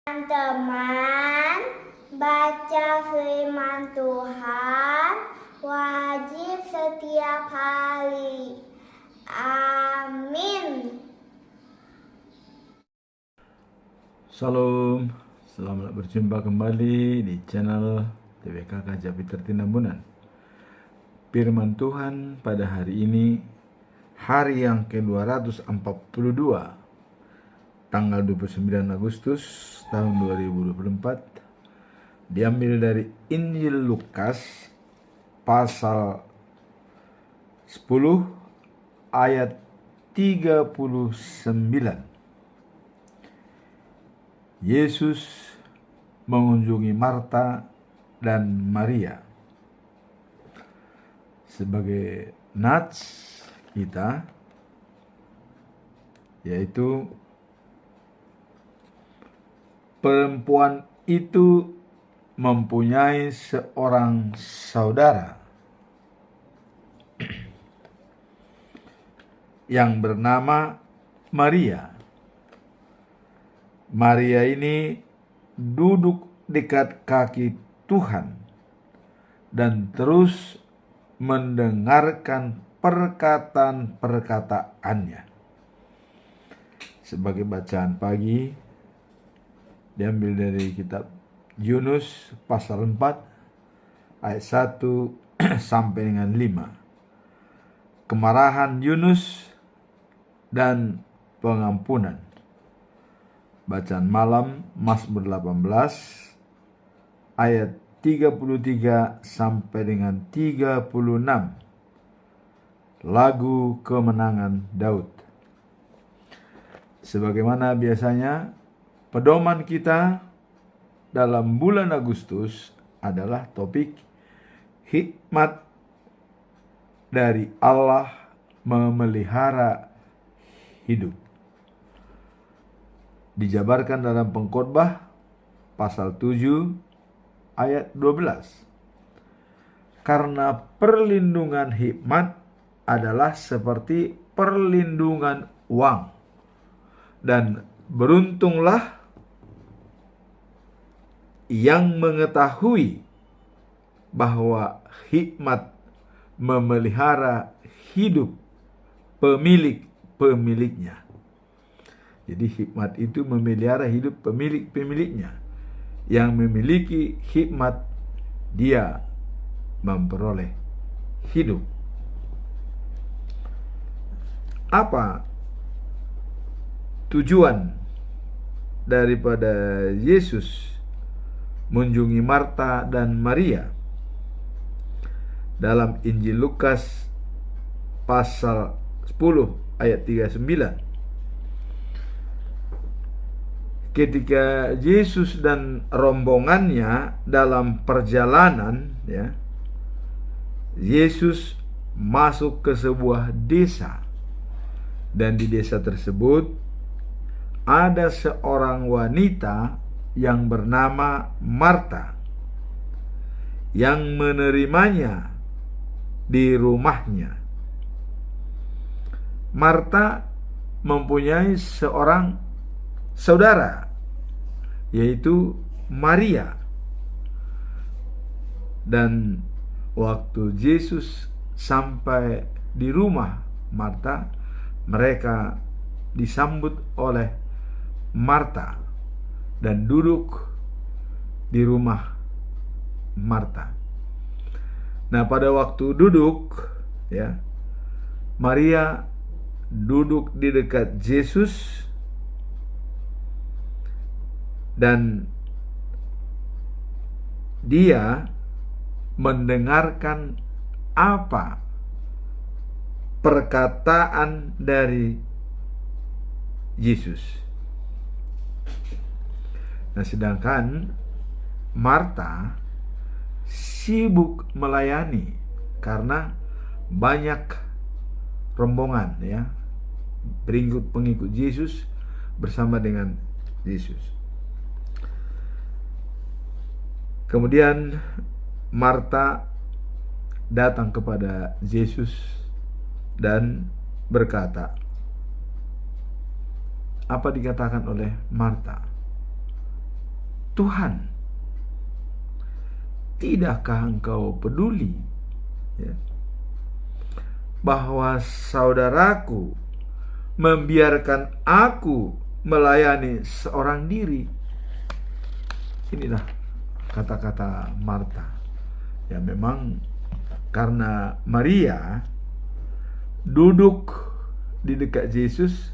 Teman-teman, baca firman Tuhan wajib setiap hari. Amin. Salam, selamat berjumpa kembali di channel TWKK Japiter Tinambunan. Firman Tuhan pada hari ini, hari yang ke-242, tanggal 29 Agustus tahun 2024, diambil dari Injil Lukas pasal 10 ayat 39. Yesus mengunjungi Marta dan Maria. Sebagai nats kita, yaitu perempuan itu mempunyai seorang saudara yang bernama Maria. Maria ini duduk dekat kaki Tuhan dan terus mendengarkan perkataan-perkataannya. Sebagai bacaan pagi, diambil dari kitab Yunus pasal 4 ayat 1 sampai dengan 5. Kemarahan Yunus dan pengampunan. Bacaan malam Mazmur 18 ayat 33 sampai dengan 36. Lagu kemenangan Daud. Sebagaimana biasanya, pedoman kita dalam bulan Agustus adalah topik hikmat dari Allah memelihara hidup. Dijabarkan dalam Pengkhotbah pasal 7 ayat 12. Karena perlindungan hikmat adalah seperti perlindungan uang, dan beruntunglah yang mengetahui bahwa hikmat memelihara hidup pemilik-pemiliknya. Jadi hikmat itu memelihara hidup pemilik-pemiliknya. Yang memiliki hikmat, dia memperoleh hidup. Apa tujuan daripada Yesus mengunjungi Marta dan Maria? Dalam Injil Lukas pasal 10 ayat 39. Ketika Yesus dan rombongannya dalam perjalanan, Yesus masuk ke sebuah desa, dan di desa tersebut ada seorang wanita yang bernama Marta yang menerimanya di rumahnya. Marta mempunyai seorang saudara, yaitu Maria. Dan waktu Yesus sampai di rumah Marta, mereka disambut oleh Marta dan duduk di rumah Marta. Nah, pada waktu duduk, Maria duduk di dekat Yesus dan dia mendengarkan apa perkataan dari Yesus. Nah, sedangkan Marta sibuk melayani karena banyak rombongan, pengikut Yesus bersama dengan Yesus. Kemudian Marta datang kepada Yesus dan berkata, apa dikatakan oleh Marta? Tuhan, tidakkah engkau peduli ya, bahwa saudaraku membiarkan aku melayani seorang diri? Inilah kata-kata Marta. Ya memang karena Maria duduk di dekat Yesus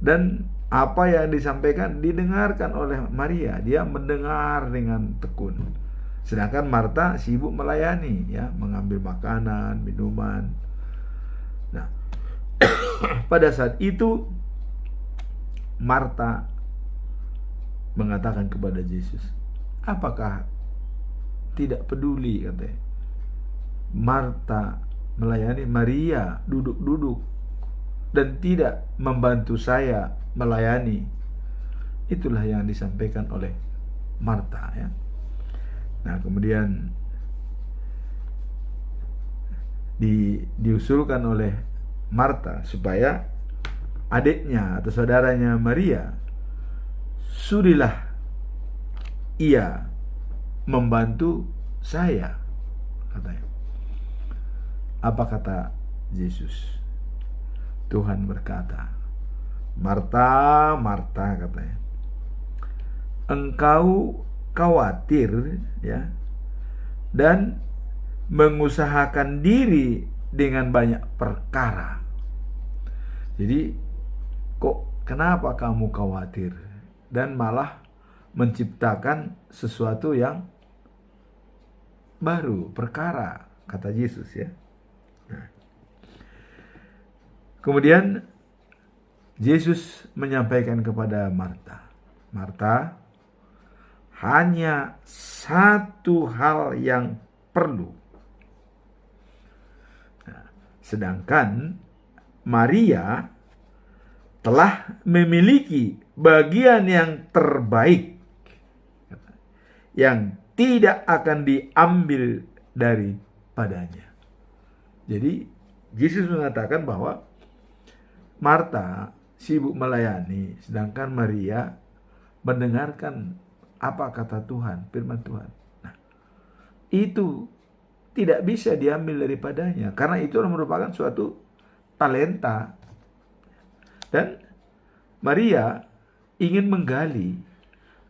dan apa yang disampaikan didengarkan oleh Maria, dia mendengar dengan tekun. Sedangkan Marta sibuk melayani, ya, mengambil makanan, minuman. Nah, pada saat itu Marta mengatakan kepada Yesus, apakah tidak peduli, katanya, Marta melayani, Maria duduk-duduk dan tidak membantu saya melayani. Itulah yang disampaikan oleh Marta, ya. Nah, kemudian diusulkan oleh Marta supaya adiknya atau saudaranya Maria sudilah ia membantu saya, katanya. Apa kata Yesus? Tuhan berkata, Marta, Marta, katanya, engkau khawatir, ya, dan mengusahakan diri dengan banyak perkara. Jadi kenapa kamu khawatir dan malah menciptakan sesuatu yang baru, perkara, kata Yesus, ya. Nah, kemudian Yesus menyampaikan kepada Marta, Marta, hanya satu hal yang perlu. Nah, sedangkan Maria telah memiliki bagian yang terbaik yang tidak akan diambil daripadanya. Jadi Yesus mengatakan bahwa Marta sibuk melayani, sedangkan Maria mendengarkan apa kata Tuhan, firman Tuhan. Nah, itu tidak bisa diambil daripadanya, karena itu merupakan suatu talenta. Dan Maria ingin menggali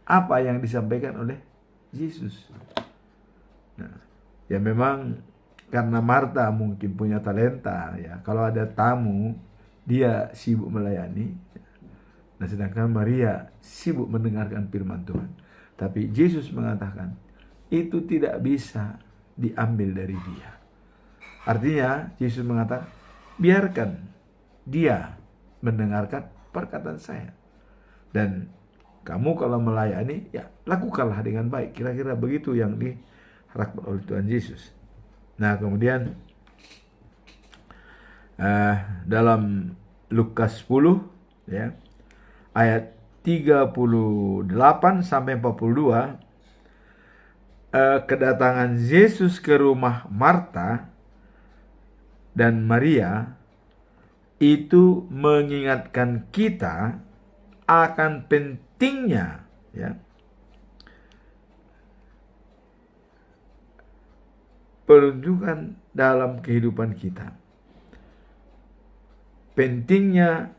apa yang disampaikan oleh Yesus. Nah, ya memang karena Marta mungkin punya talenta, ya. Kalau ada tamu, dia sibuk melayani. Nah, sedangkan Maria sibuk mendengarkan firman Tuhan. Tapi Yesus mengatakan itu tidak bisa diambil dari dia. Artinya Yesus mengatakan, biarkan dia mendengarkan perkataan saya. Dan kamu kalau melayani, ya lakukanlah dengan baik. Kira-kira begitu yang diharapkan oleh Tuhan Yesus. Nah, kemudian dalam Lukas 10, ya, ayat 38 sampai 42, kedatangan Yesus ke rumah Marta dan Maria itu mengingatkan kita akan pentingnya, ya, penunjukan dalam kehidupan kita. Pentingnya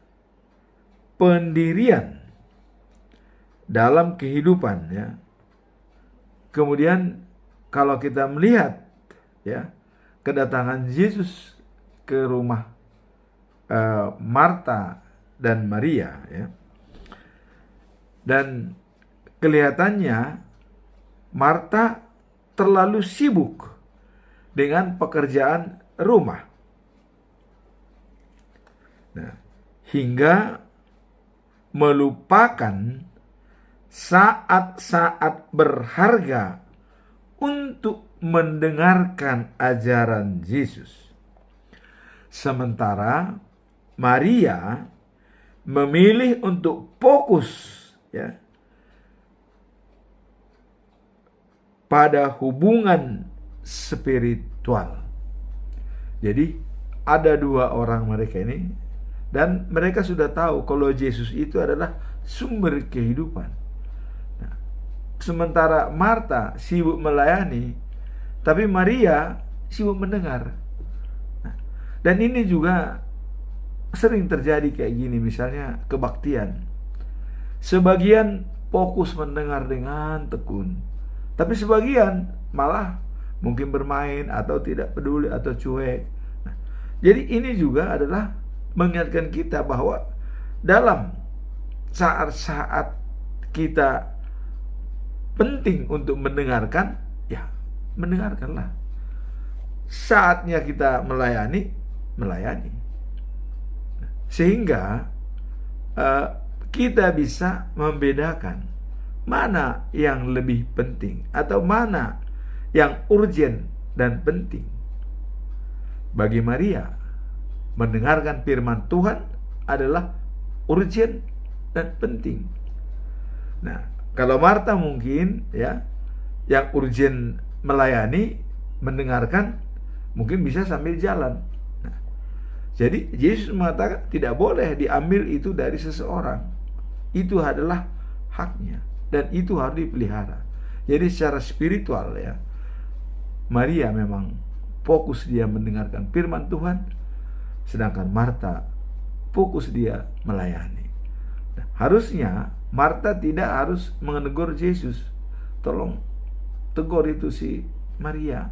pendirian dalam kehidupan, ya. Kemudian kalau kita melihat, ya, kedatangan Yesus ke rumah Marta dan Maria, ya, dan kelihatannya Marta terlalu sibuk dengan pekerjaan rumah. Nah, hingga melupakan saat-saat berharga untuk mendengarkan ajaran Yesus. Sementara Maria memilih untuk fokus, ya, pada hubungan spiritual. Jadi ada dua orang mereka ini, dan mereka sudah tahu kalau Yesus itu adalah sumber kehidupan. Nah, sementara Marta sibuk melayani, tapi Maria sibuk mendengar. Nah, dan ini juga sering terjadi kayak gini, misalnya kebaktian. Sebagian fokus mendengar dengan tekun, tapi sebagian malah mungkin bermain atau tidak peduli atau cuek. Nah, jadi ini juga adalah mengingatkan kita bahwa dalam saat-saat kita penting untuk mendengarkan, ya mendengarkanlah. Saatnya kita melayani, melayani. Sehingga kita bisa membedakan mana yang lebih penting atau mana yang urgent dan penting. Bagi Maria, mendengarkan firman Tuhan adalah urgent dan penting. Nah, kalau Marta mungkin ya yang urgent melayani, mendengarkan mungkin bisa sambil jalan. Nah, jadi Yesus mengatakan tidak boleh diambil itu dari seseorang. Itu adalah haknya dan itu harus dipelihara. Jadi secara spiritual ya, Maria memang fokus dia mendengarkan firman Tuhan, sedangkan Marta fokus dia melayani. Nah, harusnya Marta tidak harus menegur Yesus. Tolong tegur itu si Maria.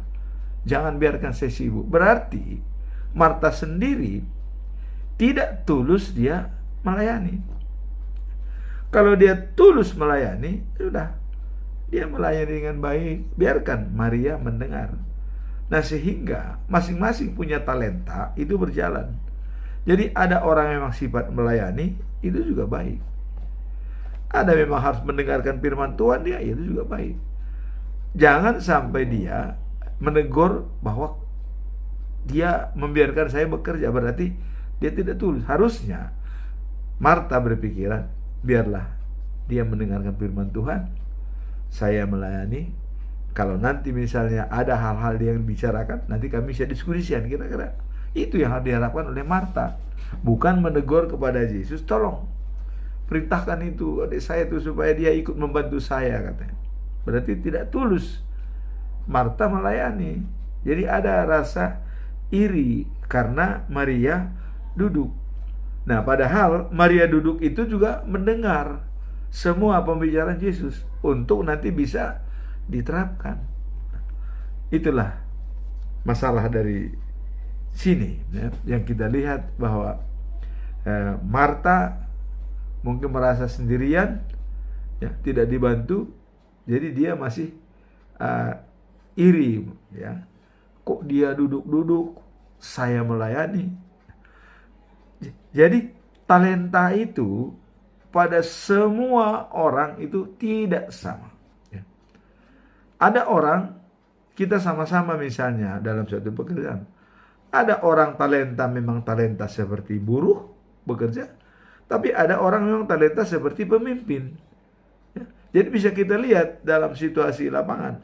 Jangan biarkan saya sibuk. Berarti Marta sendiri tidak tulus dia melayani. Kalau dia tulus melayani, sudah dia melayani dengan baik. Biarkan Maria mendengar. Nah, sehingga masing-masing punya talenta itu berjalan. Jadi ada orang yang memang sifat melayani, itu juga baik. Ada memang harus mendengarkan firman Tuhan, dia itu juga baik. Jangan sampai dia menegur bahwa dia membiarkan saya bekerja, berarti dia tidak tulus. Harusnya Marta berpikiran, biarlah dia mendengarkan firman Tuhan, saya melayani. Kalau nanti misalnya ada hal-hal yang dibicarakan, nanti kami bisa diskusikan kira-kira. Itu yang harus diharapkan oleh Marta. Bukan menegur kepada Yesus, tolong perintahkan itu adik saya itu supaya dia ikut membantu saya, katanya. Berarti tidak tulus Marta melayani. Jadi ada rasa iri karena Maria duduk. Nah, padahal Maria duduk itu juga mendengar semua pembicaraan Yesus untuk nanti bisa diterapkan. Itulah masalah dari sini ya, yang kita lihat bahwa Marta mungkin merasa sendirian ya, tidak dibantu, jadi dia masih iri ya, kok dia duduk-duduk, saya melayani. Jadi talenta itu pada semua orang itu tidak sama ya. Ada orang, kita sama-sama misalnya dalam suatu pekerjaan, ada orang talenta memang talenta seperti buruh bekerja, tapi ada orang memang talenta seperti pemimpin ya. Jadi bisa kita lihat dalam situasi lapangan,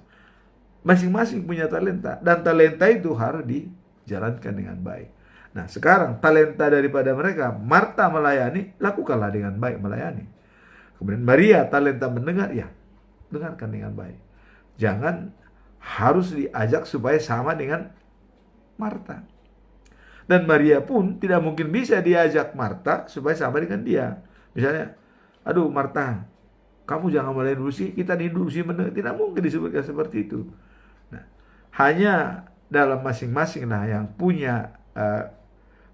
masing-masing punya talenta, dan talenta itu harus dijalankan dengan baik. Nah, sekarang talenta daripada mereka, Marta melayani, lakukanlah dengan baik melayani. Kemudian Maria talenta mendengar, ya dengarkan dengan baik. Jangan harus diajak supaya sama dengan Marta. Dan Maria pun tidak mungkin bisa diajak Marta supaya sama dengan dia. Misalnya, aduh Marta, kamu jangan melayani dulu sih, kita dulu sih mendengar. Tidak mungkin disebutkan seperti itu. Nah, hanya dalam masing-masing lah yang punya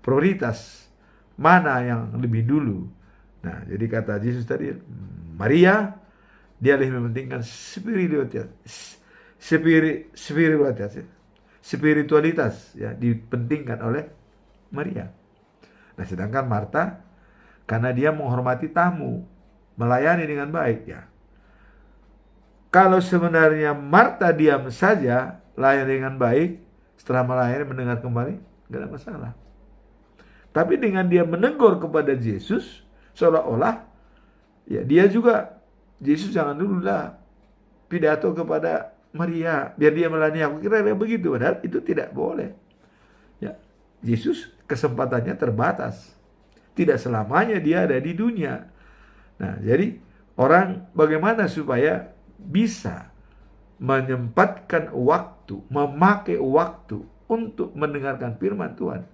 prioritas mana yang lebih dulu. Nah, jadi kata Yesus tadi, Maria dia lebih mementingkan spiritualitas ya, dipentingkan oleh Maria. Nah, sedangkan Marta karena dia menghormati tamu, melayani dengan baik ya. Kalau sebenarnya Marta diam saja, layani dengan baik, setelah melayani mendengar kembali, tidak ada masalah. Tapi dengan dia menegur kepada Yesus, seolah-olah ya dia juga, Yesus jangan dulu lah pidato kepada Maria biar dia melayani aku, kira-kira begitu. Padahal itu tidak boleh ya. Yesus kesempatannya terbatas, tidak selamanya dia ada di dunia. Nah, jadi orang bagaimana supaya bisa menyempatkan waktu, memakai waktu untuk mendengarkan firman Tuhan.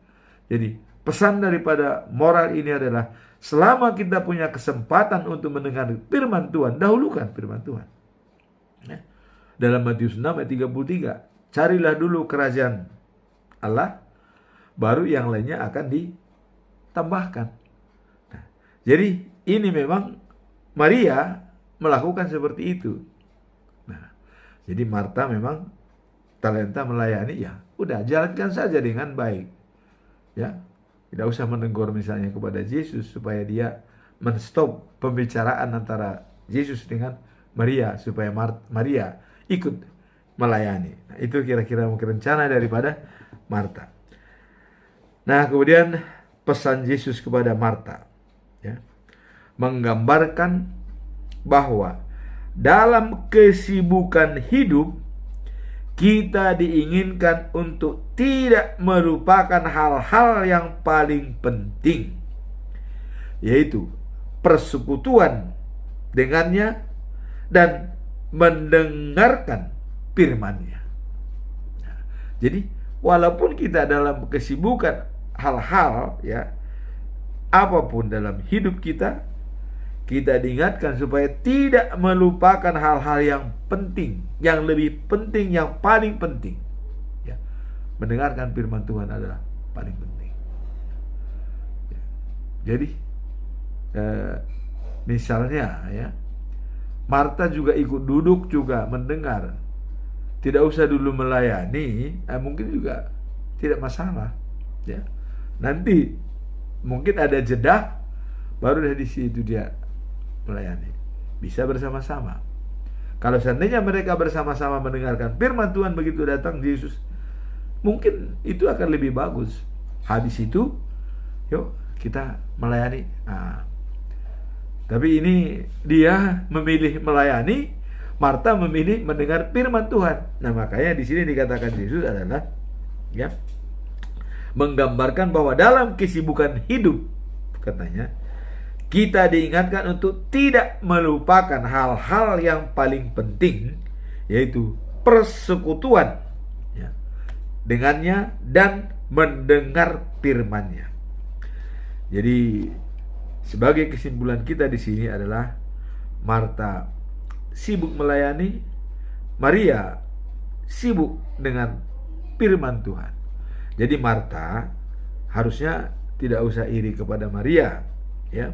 Jadi pesan daripada moral ini adalah selama kita punya kesempatan untuk mendengar firman Tuhan, dahulukan firman Tuhan. Dalam Matius 6 ayat 33, carilah dulu kerajaan Allah, baru yang lainnya akan ditambahkan. Nah, jadi ini memang Maria melakukan seperti itu. Nah, jadi Marta memang talenta melayani, ya udah jalankan saja dengan baik. Ya, tidak usah menegur misalnya kepada Yesus supaya dia menstop pembicaraan antara Yesus dengan Maria supaya Maria ikut melayani. Nah, itu kira-kira mungkin rencana daripada Marta. Nah, kemudian pesan Yesus kepada Marta, ya, menggambarkan bahwa dalam kesibukan hidup kita diinginkan untuk tidak melupakan hal-hal yang paling penting, yaitu persekutuan dengannya dan mendengarkan firman-Nya. Nah, jadi walaupun kita dalam kesibukan hal-hal, ya, apapun dalam hidup kita, kita diingatkan supaya tidak melupakan hal-hal yang penting, yang lebih penting, yang paling penting. Ya, mendengarkan firman Tuhan adalah paling penting. Ya, jadi misalnya, ya, Marta juga ikut duduk juga mendengar. Tidak usah dulu melayani, mungkin juga tidak masalah. Ya, nanti mungkin ada jeda, baru dari situ dia melayani. Bisa bersama-sama. Kalau seandainya mereka bersama-sama mendengarkan firman Tuhan begitu datang Yesus, mungkin itu akan lebih bagus. Habis itu, yuk kita melayani. Nah, tapi ini dia memilih melayani, Marta memilih mendengar firman Tuhan. Nah, makanya di sini dikatakan Yesus adalah, ya, menggambarkan bahwa dalam kesibukan hidup, katanya, kita diingatkan untuk tidak melupakan hal-hal yang paling penting, yaitu persekutuan, ya, dengannya dan mendengar firman-Nya. Jadi sebagai kesimpulan kita di sini adalah Marta sibuk melayani, Maria sibuk dengan firman Tuhan. Jadi Marta harusnya tidak usah iri kepada Maria, ya.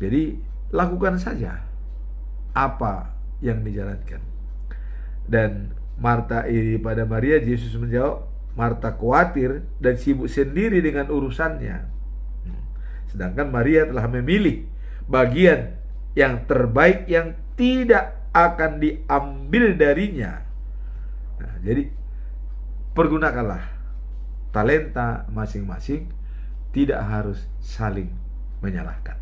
Jadi lakukan saja apa yang dijalankan. Dan Marta iri pada Maria, Yesus menjawab, Marta khawatir dan sibuk sendiri dengan urusannya. Sedangkan Maria telah memilih bagian yang terbaik yang tidak akan diambil darinya. Nah, jadi pergunakanlah talenta masing-masing, tidak harus saling menyalahkan.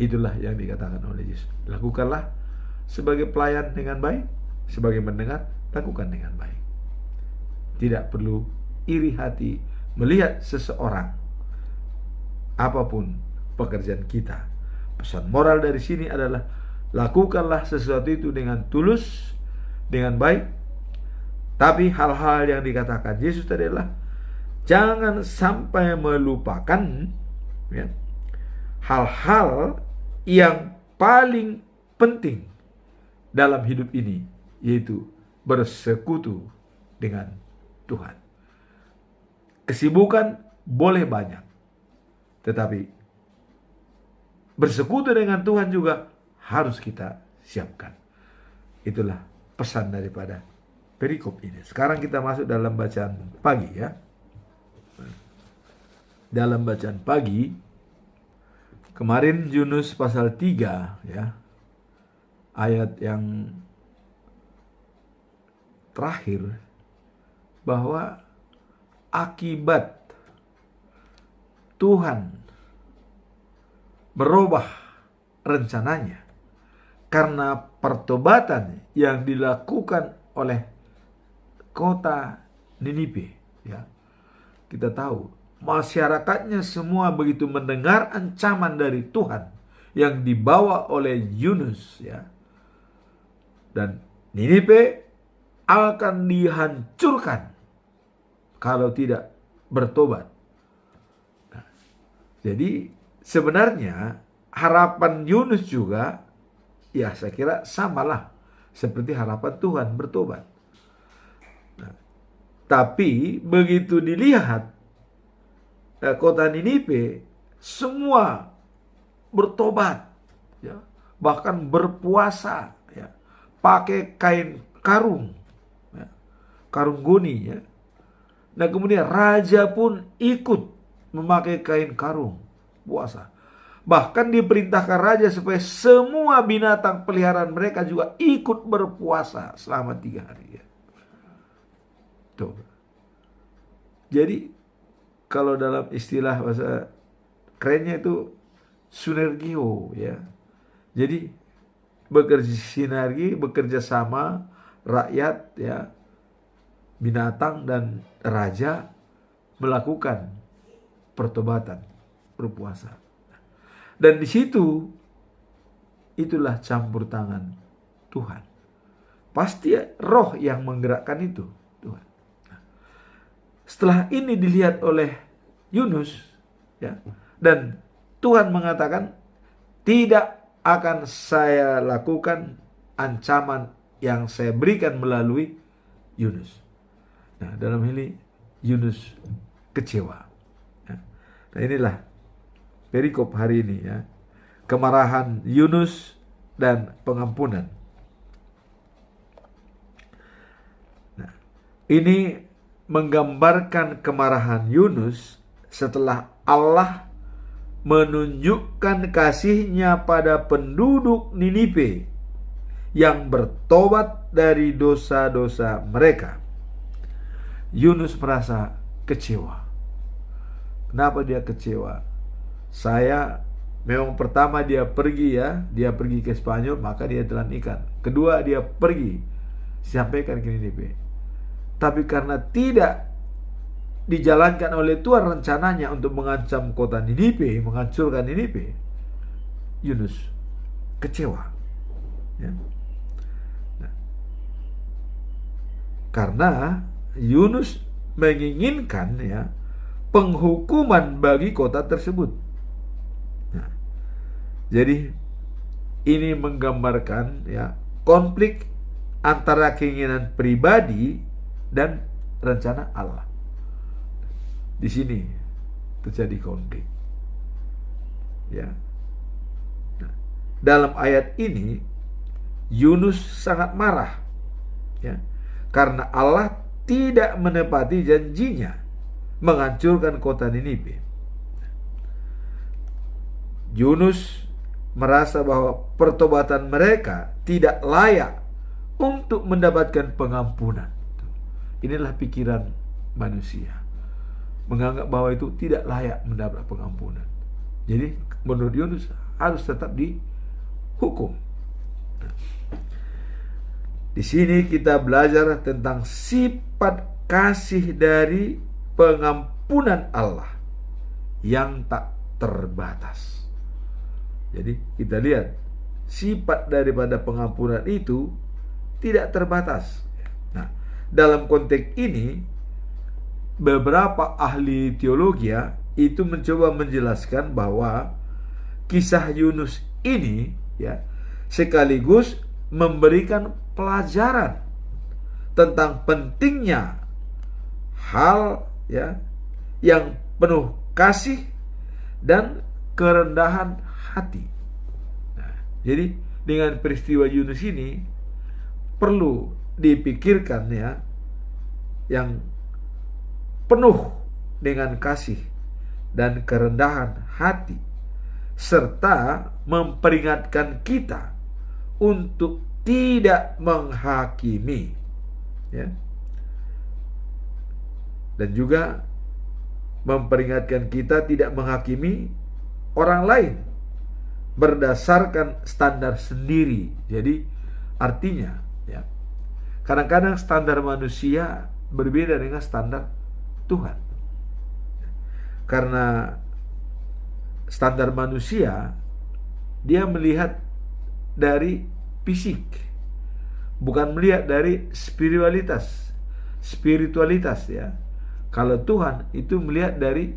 Itulah yang dikatakan oleh Yesus. Lakukanlah sebagai pelayan dengan baik, sebagai mendengar, lakukan dengan baik. Tidak perlu iri hati melihat seseorang, apapun pekerjaan kita. Pesan moral dari sini adalah lakukanlah sesuatu itu dengan tulus, dengan baik. Tapi hal-hal yang dikatakan Yesus adalah jangan sampai melupakan, ya, hal-hal yang paling penting dalam hidup ini, yaitu bersekutu dengan Tuhan. Kesibukan boleh banyak, tetapi bersekutu dengan Tuhan juga harus kita siapkan. Itulah pesan daripada perikop ini. Sekarang kita masuk dalam bacaan pagi, ya. Dalam bacaan pagi kemarin Yunus pasal 3, ya, ayat yang terakhir, bahwa akibat Tuhan merubah rencananya karena pertobatan yang dilakukan oleh kota Niniwe, ya. Kita tahu masyarakatnya semua begitu mendengar ancaman dari Tuhan yang dibawa oleh Yunus, ya, Dan Niniwe akan dihancurkan kalau tidak bertobat. Nah, jadi sebenarnya harapan Yunus juga, ya saya kira samalah seperti harapan Tuhan bertobat. Nah, tapi begitu dilihat kota Niniwe, semua bertobat, ya, bahkan berpuasa, ya, pakai kain karung, ya, karung goni, ya. Nah kemudian raja pun ikut memakai kain karung, puasa. Bahkan diperintahkan raja supaya semua binatang peliharaan mereka juga ikut berpuasa selama 3 hari, ya. Tuh. Jadi kalau dalam istilah bahasa kerennya itu sinergio, ya. Jadi bekerja sama rakyat, ya, binatang dan raja melakukan pertobatan, berpuasa. Dan di situ itulah campur tangan Tuhan. Pasti roh yang menggerakkan itu, Tuhan. Setelah ini dilihat oleh Yunus, ya, dan Tuhan mengatakan, tidak akan saya lakukan ancaman yang saya berikan melalui Yunus. Nah, dalam ini Yunus kecewa. Ya. Nah, inilah perikop hari ini, ya. Kemarahan Yunus dan pengampunan. Nah, ini menggambarkan kemarahan Yunus setelah Allah menunjukkan kasih-Nya pada penduduk Niniwe yang bertobat dari dosa-dosa mereka. Yunus merasa kecewa. Kenapa dia kecewa? Memang pertama dia pergi, ya, dia pergi ke Spanyol, maka dia telan ikan. Kedua dia pergi, sampaikan ke Niniwe. Tapi karena tidak dijalankan oleh Tuhan rencananya untuk mengancam kota Niniwe, menghancurkan Niniwe, Yunus kecewa, ya. Nah, karena Yunus menginginkan, ya, penghukuman bagi kota tersebut. Nah, jadi ini menggambarkan, ya, konflik antara keinginan pribadi dan rencana Allah. Di sini terjadi konflik, ya. Nah, dalam ayat ini Yunus sangat marah, ya, karena Allah tidak menepati janjinya menghancurkan kota Niniwe. Yunus merasa bahwa pertobatan mereka tidak layak untuk mendapatkan pengampunan. Inilah pikiran manusia, menganggap bahwa itu tidak layak mendapat pengampunan. Jadi menurut Yunus harus tetap dihukum. Di sini kita belajar tentang sifat kasih dari pengampunan Allah yang tak terbatas. Jadi kita lihat sifat daripada pengampunan itu tidak terbatas. Nah, dalam konteks ini beberapa ahli teologi itu mencoba menjelaskan bahwa kisah Yunus ini, ya, sekaligus memberikan pelajaran tentang pentingnya hal, ya, yang penuh kasih dan kerendahan hati. Nah, jadi dengan peristiwa Yunus ini perlu dipikirkan, ya, yang penuh dengan kasih dan kerendahan hati, serta memperingatkan kita untuk tidak menghakimi, ya, dan juga memperingatkan kita tidak menghakimi orang lain berdasarkan standar sendiri. Jadi artinya, ya, kadang-kadang standar manusia berbeda dengan standar Tuhan. Karena standar manusia, dia melihat dari fisik, bukan melihat dari spiritualitas ya. Kalau Tuhan itu melihat dari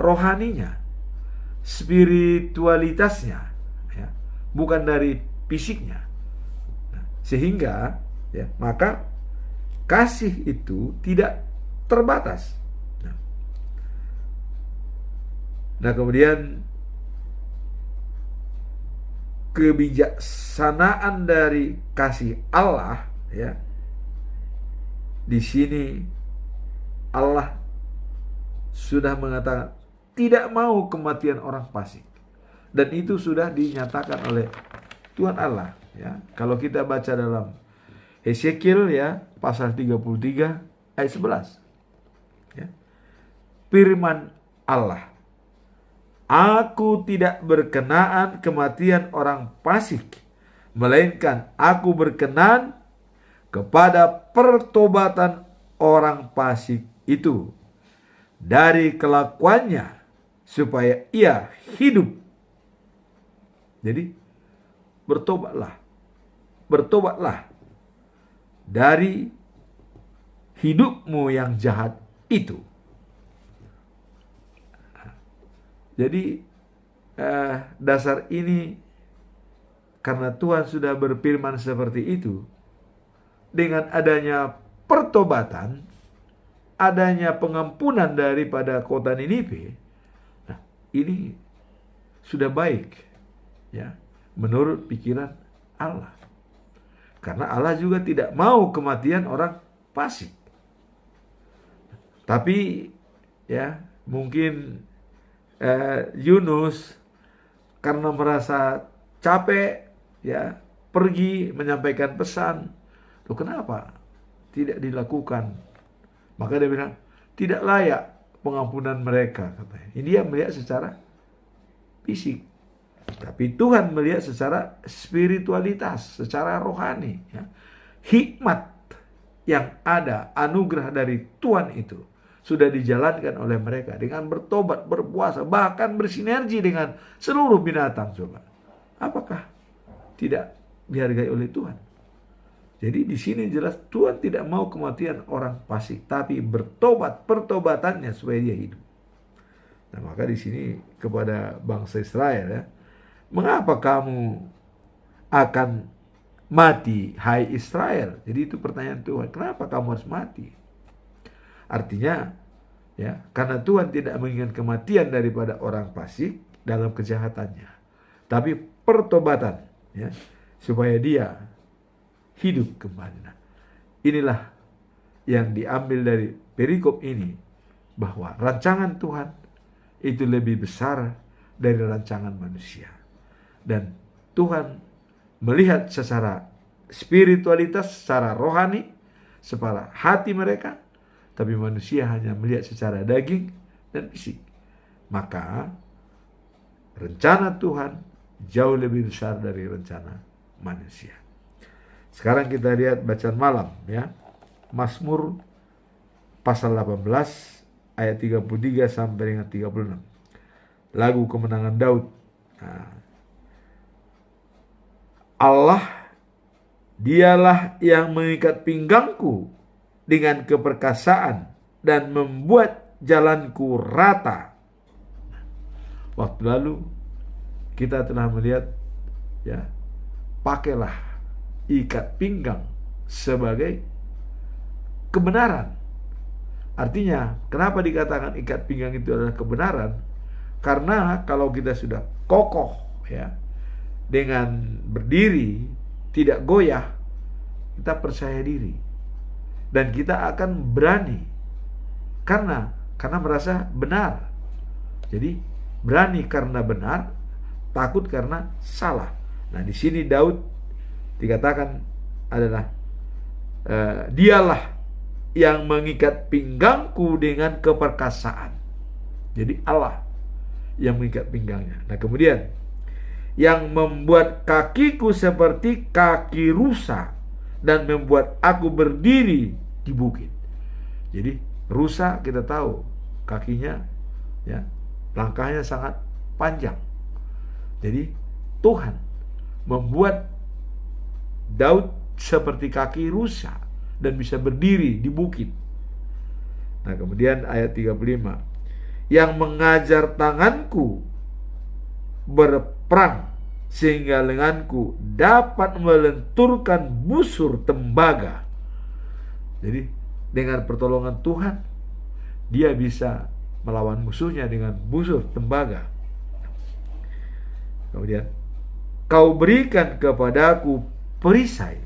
rohaninya, spiritualitasnya ya, bukan dari fisiknya. Nah, sehingga ya, maka kasih itu tidak terbatas. Nah, kemudian kebijaksanaan dari kasih Allah ya. Di sini Allah sudah mengatakan tidak mau kematian orang fasik. Dan itu sudah dinyatakan oleh Tuhan Allah ya. Kalau kita baca dalam Hesekiel ya, pasal 33 ayat 11 ya. Firman Allah, Aku tidak berkenaan kematian orang fasik, melainkan aku berkenan kepada pertobatan orang fasik itu dari kelakuannya, supaya ia hidup. Jadi bertobatlah dari hidupmu yang jahat itu. Jadi dasar ini, karena Tuhan sudah berfirman seperti itu, dengan adanya pertobatan, adanya pengampunan daripada kota Niniwe, nah ini sudah baik ya, menurut pikiran Allah. Karena Allah juga tidak mau kematian orang fasik. Tapi ya mungkin Yunus karena merasa capek ya, pergi menyampaikan pesan. Loh, kenapa tidak dilakukan? Maka dia bilang tidak layak pengampunan mereka, katanya. Ini dia melihat secara fisik, tapi Tuhan melihat secara spiritualitas, secara rohani ya. Hikmat yang ada, anugerah dari Tuhan itu sudah dijalankan oleh mereka dengan bertobat, berpuasa, bahkan bersinergi dengan seluruh binatang. Coba, apakah tidak dihargai oleh Tuhan? Jadi di sini jelas Tuhan tidak mau kematian orang fasik, tapi bertobat, pertobatannya supaya dia hidup. Nah, maka di sini kepada bangsa Israel ya, mengapa kamu akan mati, hai Israel? Jadi itu pertanyaan Tuhan, kenapa kamu harus mati? Artinya ya, karena Tuhan tidak menginginkan kematian daripada orang fasik dalam kejahatannya, tapi pertobatan ya, supaya dia hidup kembali. Nah, inilah yang diambil dari perikop ini, bahwa rancangan Tuhan itu lebih besar dari rancangan manusia. Dan Tuhan melihat secara spiritualitas, secara rohani, secara hati mereka, tapi manusia hanya melihat secara daging dan fisik. Maka rencana Tuhan jauh lebih besar dari rencana manusia. Sekarang kita lihat bacaan malam ya. Mazmur pasal 18 ayat 33 sampai dengan 36. Lagu kemenangan Daud. Nah, Allah, dialah yang mengikat pinggangku dengan keperkasaan dan membuat jalanku rata. Waktu lalu kita telah melihat ya, pakailah ikat pinggang sebagai kebenaran. Artinya, kenapa dikatakan ikat pinggang itu adalah kebenaran? Karena kalau kita sudah kokoh ya, dengan berdiri, tidak goyah, kita percaya diri. Dan kita akan berani. Karena merasa benar. Jadi, berani karena benar, takut karena salah. Nah, di sini Daud dikatakan adalah dialah yang mengikat pinggangku dengan keperkasaan. Jadi Allah yang mengikat pinggangnya. Nah, kemudian yang membuat kakiku seperti kaki rusa dan membuat aku berdiri di bukit. Jadi rusa kita tahu kakinya ya, langkahnya sangat panjang. Jadi Tuhan membuat Daud seperti kaki rusa dan bisa berdiri di bukit. Nah, kemudian ayat 35. Yang mengajar tanganku berperang sehingga lenganku dapat melenturkan busur tembaga. Jadi dengan pertolongan Tuhan, dia bisa melawan musuhnya dengan busur tembaga. Kemudian, kau berikan kepadaku perisai.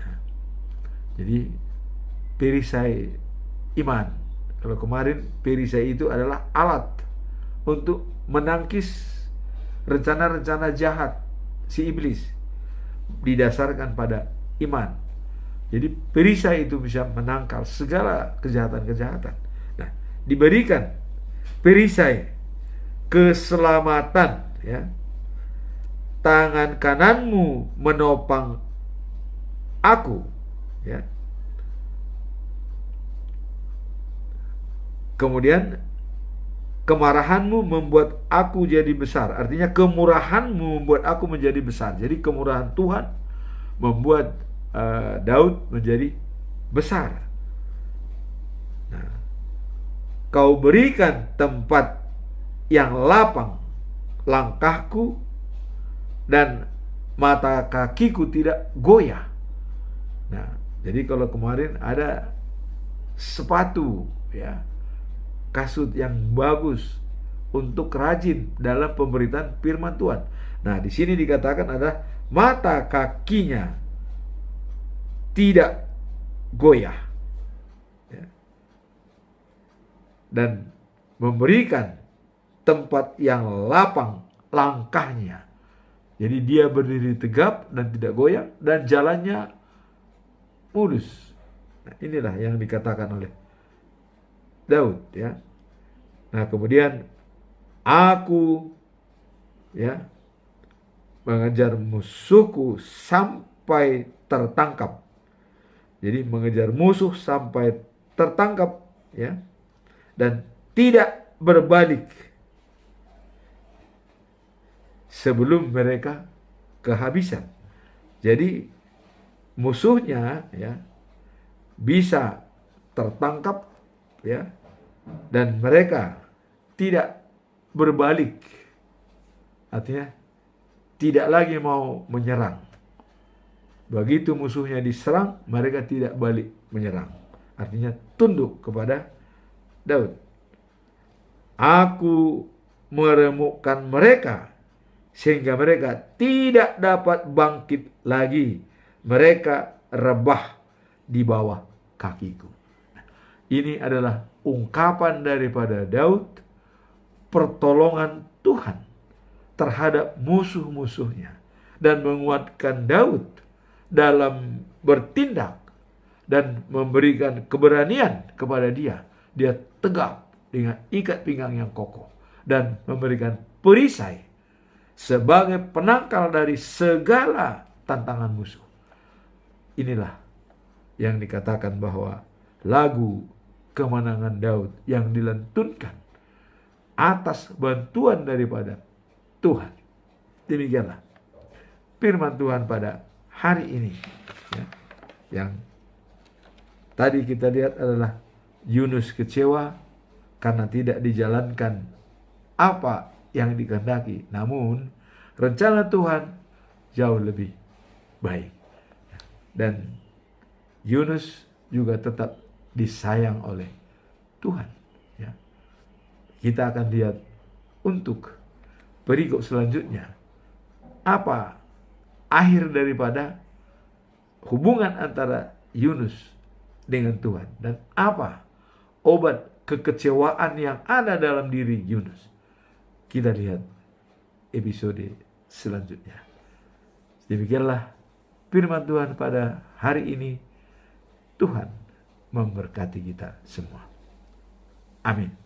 Nah, jadi perisai iman. Kalau kemarin perisai itu adalah alat untuk menangkis rencana-rencana jahat si iblis, didasarkan pada iman. Jadi perisai itu bisa menangkal segala kejahatan-kejahatan. Nah, diberikan perisai keselamatan, ya. Tangan kananmu menopang aku, ya. Kemudian kemarahanmu membuat aku jadi besar. Artinya kemurahanmu membuat aku menjadi besar. Jadi kemurahan Tuhan membuat Daud menjadi besar. Nah, kau berikan tempat yang lapang langkahku dan mata kakiku tidak goyah. Nah, jadi kalau kemarin ada sepatu, ya, kasut yang bagus untuk rajin dalam pemberitaan firman Tuhan. Nah, di sini dikatakan adalah mata kakinya tidak goyah, ya, dan memberikan tempat yang lapang langkahnya. Jadi dia berdiri tegap dan tidak goyah, dan jalannya mulus. Nah, inilah yang dikatakan oleh Daud, ya. Nah, kemudian aku, ya, mengejar musuhku sampai tertangkap. Jadi mengejar musuh sampai tertangkap, ya, dan tidak berbalik sebelum mereka kehabisan. Jadi musuhnya, ya, bisa tertangkap, ya, dan mereka tidak berbalik. Artinya tidak lagi mau menyerang. Begitu musuhnya diserang, mereka tidak balik menyerang. Artinya tunduk kepada Daud. Aku meremukkan mereka sehingga mereka tidak dapat bangkit lagi. Mereka rebah di bawah kakiku. Ini adalah ungkapan daripada Daud, pertolongan Tuhan terhadap musuh-musuhnya, dan menguatkan Daud dalam bertindak dan memberikan keberanian kepada dia. Dia tegap dengan ikat pinggang yang kokoh dan memberikan perisai sebagai penangkal dari segala tantangan musuh. Inilah yang dikatakan bahwa lagu kemenangan Daud yang dilantunkan atas bantuan daripada Tuhan. Demikianlah firman Tuhan pada hari ini, ya. Yang tadi kita lihat adalah Yunus kecewa karena tidak dijalankan apa yang dikehendaki. Namun rencana Tuhan jauh lebih baik. Dan Yunus juga tetap disayang oleh Tuhan, ya. Kita akan lihat untuk berikut selanjutnya apa akhir daripada hubungan antara Yunus dengan Tuhan, dan apa obat kekecewaan yang ada dalam diri Yunus. Kita lihat episode selanjutnya. Demikianlah firman Tuhan pada hari ini. Tuhan memberkati kita semua. Amin.